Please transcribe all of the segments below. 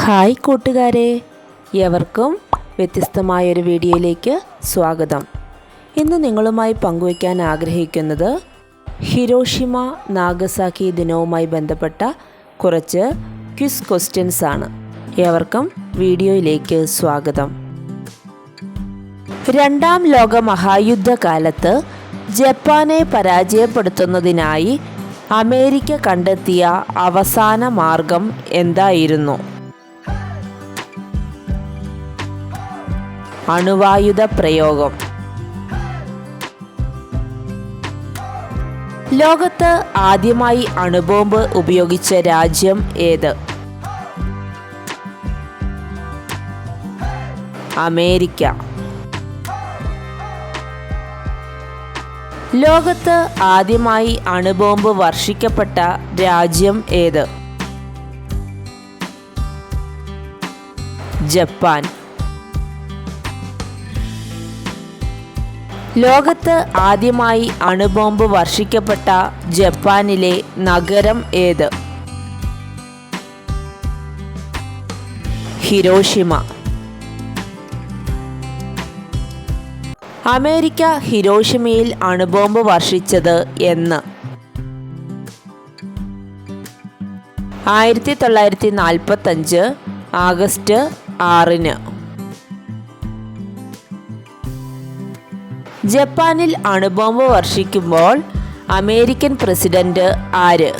Hi കൂട്ടുകാരെ, എവർക്കും വ്യത്യസ്തമായൊരു വീഡിയോയിലേക്ക് സ്വാഗതം. ഇന്ന് നിങ്ങളുമായി പങ്കുവയ്ക്കാൻ ആഗ്രഹിക്കുന്നത് ഹിരോഷിമ നാഗസാക്കി ദിനവുമായി ബന്ധപ്പെട്ട കുറച്ച് ക്വിസ് ക്വസ്റ്റ്യൻസ് ആണ്. ഏവർക്കും വീഡിയോയിലേക്ക് സ്വാഗതം. രണ്ടാം ലോക മഹായുദ്ധകാലത്ത് ജപ്പാനെ പരാജയപ്പെടുത്തുന്നതിനായി അമേരിക്ക കണ്ടെത്തിയ അവസാന മാർഗം എന്തായിരുന്നു? അണുവായുധ പ്രയോഗം. ലോകത്ത് ആദ്യമായി അണുബോംബ് ഉപയോഗിച്ച രാജ്യം ഏത്? അമേരിക്ക. ലോകത്ത് ആദ്യമായി അണുബോംബ് വർഷിക്കപ്പെട്ട രാജ്യം ഏത്? ജപ്പാൻ. ലോകത്ത് ആദ്യമായി അണുബോംബ് വർഷിക്കപ്പെട്ട ജപ്പാനിലെ നഗരം ഏത്? ഹിരോഷിമ. അമേരിക്ക ഹിരോഷിമയിൽ അണുബോംബ് വർഷിച്ചത് എന്ന്? 1945 ആഗസ്റ്റ് 6. ജപ്പാനിൽ അണുബോംബ് വർഷിക്കുമ്പോൾ അമേരിക്കൻ പ്രസിഡന്റ് ആര്?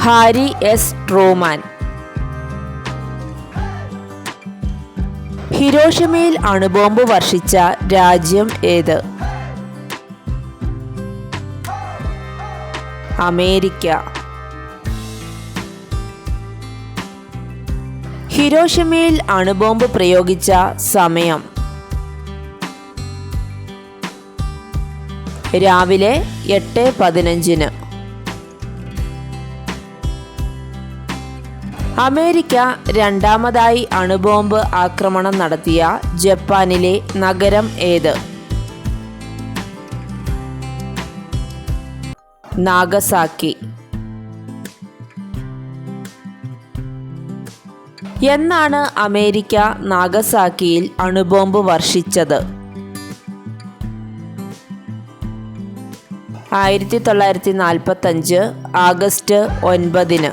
Harry S Truman. ഹിരോഷിമയിൽ അണുബോംബ് വർഷിച്ച രാജ്യം ഏത്? അമേരിക്ക. ഹിരോഷിമയിൽ അണുബോംബ് പ്രയോഗിച്ച സമയം? രാവിലെ 8:15. അമേരിക്ക രണ്ടാമതായി അണുബോംബ് ആക്രമണം നടത്തിയ ജപ്പാനിലെ നഗരം ഏത്? നാഗസാക്കി. എന്നാണ് അമേരിക്ക നാഗസാക്കിയിൽ അണുബോംബ് വർഷിച്ചത്? 1945 ആഗസ്റ്റ് 9.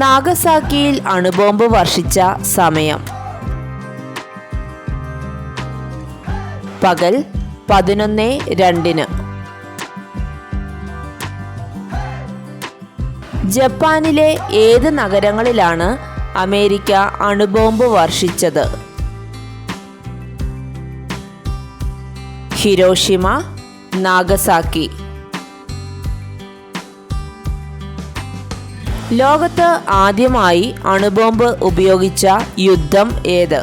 നാഗസാക്കിയിൽ അണുബോംബ് വർഷിച്ച സമയം? പകൽ 11:02. ജപ്പാനിലെ ഏത് നഗരങ്ങളിലാണ് അമേരിക്ക അണുബോംബ് വർഷിച്ചത്? Hiroshima, Nagasaki. ലോകത്ത് ആദ്യമായി അണുബോംബ് ഉപയോഗിച്ച യുദ്ധം ഏത്?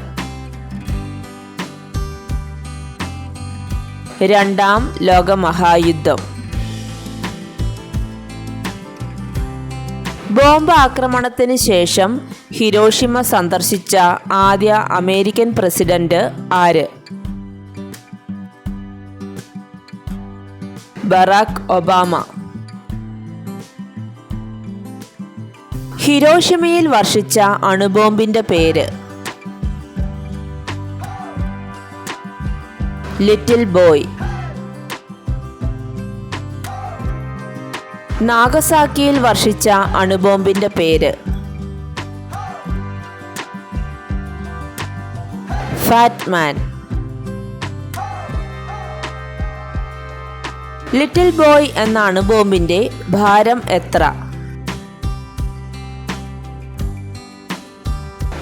രണ്ടാം ലോകമഹായുദ്ധം. ബോംബ് ആക്രമണത്തിന് ശേഷം ഹിരോഷിമ സന്ദർശിച്ച ആദ്യ അമേരിക്കൻ പ്രസിഡന്റ് ആര്? Barack Obama. ഹിരോഷിമയിൽ വർഷിച്ച അണുബോംബിന്റെ പേര്? Little boy. നാഗസാക്കിയിൽ വർഷിച്ച അണുബോംബിന്റെ പേര്? ഫാറ്റ്മാൻ. ലിറ്റിൽ ബോയ് എന്ന അണുബോംബിന്റെ ഭാരം എത്ര?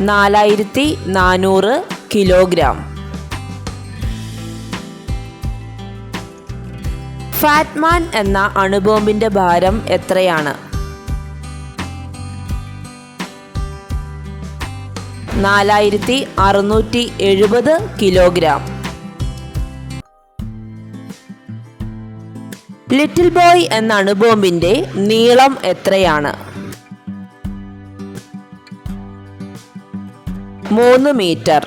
4400 കിലോഗ്രാം. ഫാറ്റ്മാൻ എന്ന അണുബോംബിന്റെ ഭാരം എത്രയാണ്? 4670 കിലോഗ്രാം. ലിറ്റിൽ ബോയ് എന്ന അണുബോംബിന്റെ നീളം എത്രയാണ്? 3 മീറ്റർ.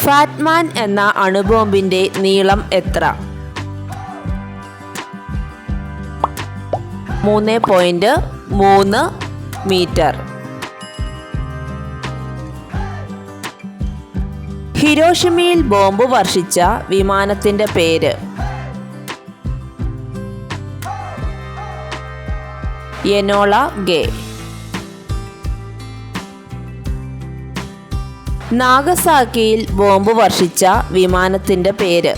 ഫാറ്റ്മാൻ എന്ന അണുബോംബിന്റെ നീളം എത്ര? 3.3 മീറ്റർ. ഹിരോഷിമയിൽ ബോംബ് വർഷിച്ച വിമാനത്തിന്റെ പേര്? എനോള ഗേ. നാഗസാക്കിയിൽ ബോംബ് വർഷിച്ച വിമാനത്തിന്റെ പേര്?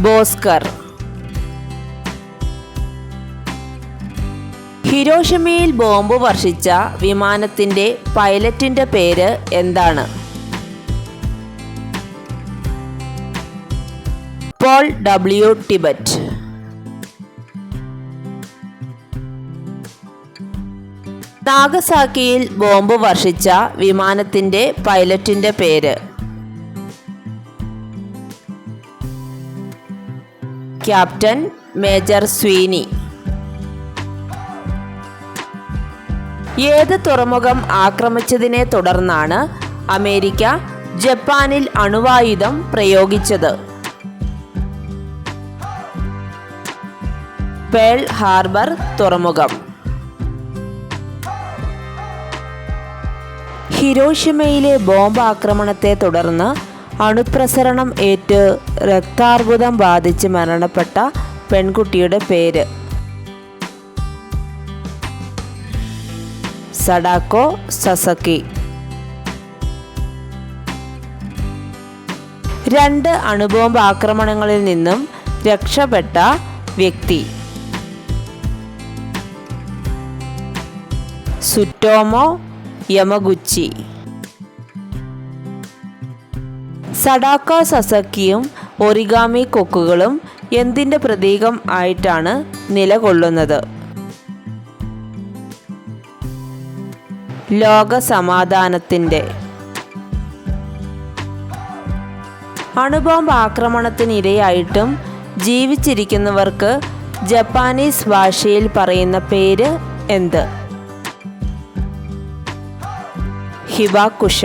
ബോസ്കർ. ഹിരോഷിമയിൽ ബോംബ് വർഷിച്ച വിമാനത്തിന്റെ പൈലറ്റിന്റെ പേര് എന്താണ്? Paul W Tibbets. നാഗസാക്കിയിൽ ബോംബ് വർഷിച്ച വിമാനത്തിന്റെ പൈലറ്റിന്റെ പേര്? Captain major Sweeney. ഏത് തുറമുഖം ആക്രമിച്ചതിനെ തുടർന്നാണ് അമേരിക്ക ജപ്പാനിൽ അണുവായുധം പ്രയോഗിച്ചത്? പേൾ ഹാർബർ തുറമുഖം. ഹിരോഷിമയിലെ ബോംബ് ആക്രമണത്തെ തുടർന്ന് അണുപ്രസരണം ഏറ്റ് രക്താർബുദം ബാധിച്ച് മരണപ്പെട്ട പെൺകുട്ടിയുടെ പേര്? സഡാക്കോ സസക്കി. 2 അണുബോംബ് ആക്രമണങ്ങളിൽ നിന്നും രക്ഷപ്പെട്ട വ്യക്തി? സുറ്റോമോ യമഗുച്ചി. സഡാക്കോ സസക്കിയും ഒറിഗാമി കൊക്കുകളും എന്തിൻ്റെ പ്രതീകം ആയിട്ടാണ് നിലകൊള്ളുന്നത്? ലോക സമാധാനത്തിൻ്റെ. അണുബോംബ് ആക്രമണത്തിനിരയായിട്ടും ജീവിച്ചിരിക്കുന്നവർക്ക് ജപ്പാനീസ് ഭാഷയിൽ പറയുന്ന പേര് എന്ത്? ഹിബാകുഷ.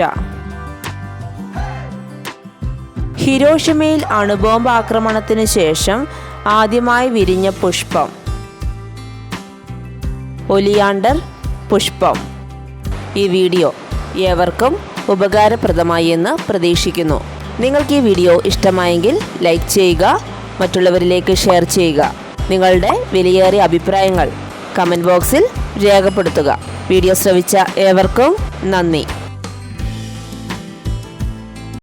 ഹിരോഷിമയിൽ അണുബോംബ് ആക്രമണത്തിന് ശേഷം ആദ്യമായി വിരിഞ്ഞ പുഷ്പം? ഒലിയാണ്ടർ പുഷ്പം. ഈ വീഡിയോ ഏവർക്കും ഉപകാരപ്രദമായി എന്ന് പ്രതീക്ഷിക്കുന്നു. നിങ്ങൾക്ക് ഈ വീഡിയോ ഇഷ്ടമായെങ്കിൽ ലൈക്ക് ചെയ്യുക, മറ്റുള്ളവരിലേക്ക് ഷെയർ ചെയ്യുക. നിങ്ങളുടെ വിലയേറിയ അഭിപ്രായങ്ങൾ കമൻറ്റ് ബോക്സിൽ രേഖപ്പെടുത്തുക. വീഡിയോ ശ്രവിച്ച ഏവർക്കും നന്ദി.